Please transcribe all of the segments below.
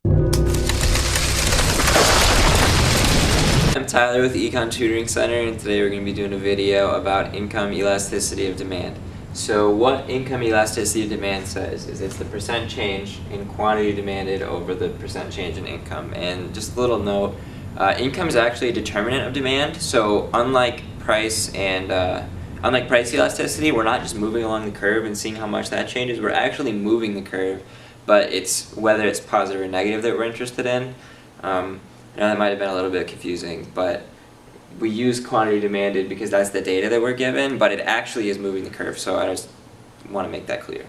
I'm Tyler with the Econ Tutoring Center, and today we're going to be doing a video about income elasticity of demand. So what income elasticity of demand says is it's the percent change in quantity demanded over the percent change in income. And just a little note, income is actually a determinant of demand, so unlike price elasticity, we're not just moving along the curve and seeing how much that changes, we're actually moving the curve, but it's whether it's positive or negative that we're interested in. I know that might have been a little bit confusing, but we use quantity demanded because that's the data that we're given, but it actually is moving the curve, so I just want to make that clear.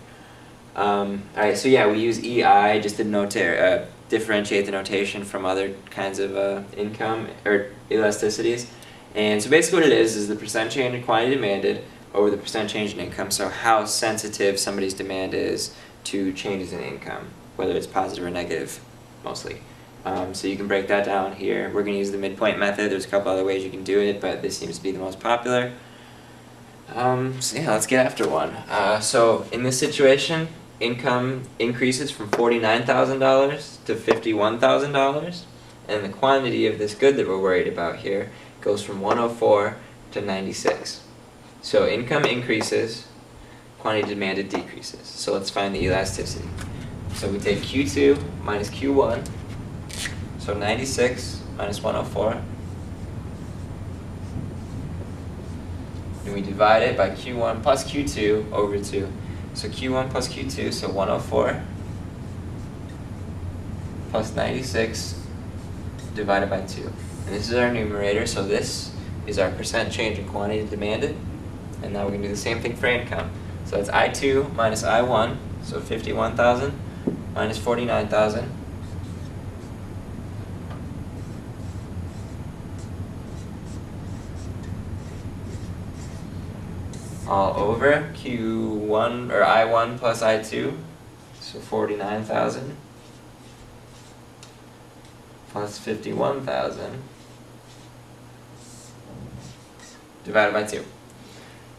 Alright, so yeah, we use EI just to differentiate the notation from other kinds of income or elasticities. And so basically what it is the percent change in quantity demanded over the percent change in income, so how sensitive somebody's demand is to changes in income, whether it's positive or negative, mostly. So you can break that down here. We're going to use the midpoint method. There's a couple other ways you can do it, but this seems to be the most popular. So yeah, let's get after one. So in this situation, income increases from $49,000 to $51,000, and the quantity of this good that we're worried about here goes from 104 to 96. So income increases, quantity demanded decreases. So let's find the elasticity. So we take Q2 minus Q1. So 96 minus 104, and we divide it by Q1 plus Q2 over 2. So Q1 plus Q2, so 104 plus 96 divided by 2. And this is our numerator, so this is our percent change in quantity demanded. And now we're going to do the same thing for income. So that's I2 minus I1, so 51,000 minus 49,000. All over Q1 or I1 plus I2, so 49,000 plus 51,000 divided by 2.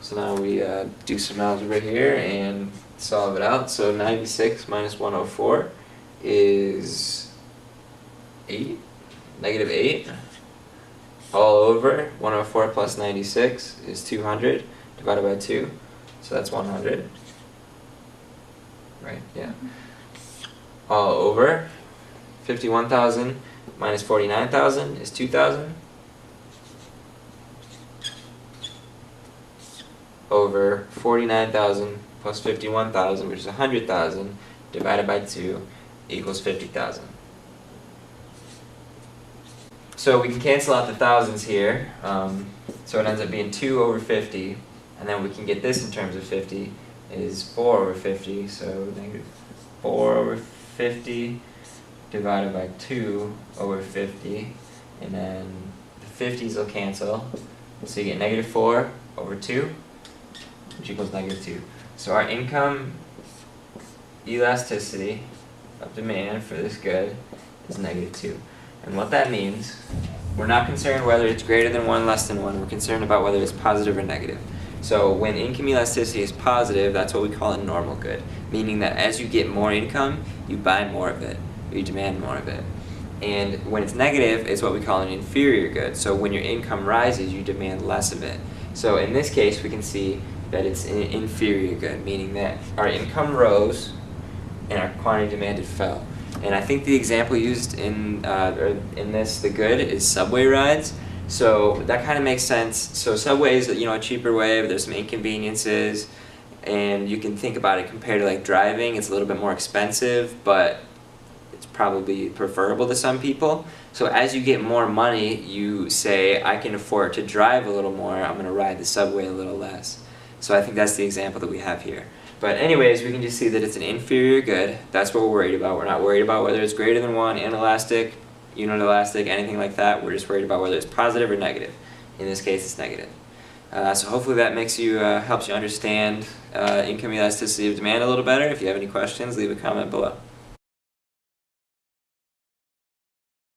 So now we do some algebra here and solve it out. So 96 minus 104 is 8, negative 8. All over 104 plus 96 is 200. Divided by 2, so that's 100, right, yeah. All over 51,000 minus 49,000 is 2,000, over 49,000 plus 51,000, which is 100,000, divided by 2 equals 50,000. So we can cancel out the thousands here, so it ends up being 2 over 50. And then we can get this in terms of 50 is 4 over 50, so negative 4 over 50 divided by 2 over 50, and then the 50s will cancel, so you get negative 4 over 2, which equals negative 2. So our income elasticity of demand for this good is negative 2. And what that means, we're not concerned whether it's greater than 1, less than 1, we're concerned about whether it's positive or negative. So when income elasticity is positive, that's what we call a normal good, meaning that as you get more income, you buy more of it, or you demand more of it. And when it's negative, it's what we call an inferior good. So when your income rises, you demand less of it. So in this case, we can see that it's an inferior good, meaning that our income rose and our quantity demanded fell. And I think the example used in this, the good, is subway rides. So that kind of makes sense. So subway is, a cheaper way, but there's some inconveniences, and you can think about it compared to like driving. It's a little bit more expensive, but it's probably preferable to some people. So as you get more money, you say, I can afford to drive a little more, I'm going to ride the subway a little less. So I think that's the example that we have here. But anyways, we can just see that it's an inferior good. That's what we're worried about. We're not worried about whether it's greater than 1, inelastic, uninelastic, anything like that. We're just worried about whether it's positive or negative. In this case, it's negative. So hopefully that makes you helps you understand income elasticity of demand a little better. If you have any questions, leave a comment below.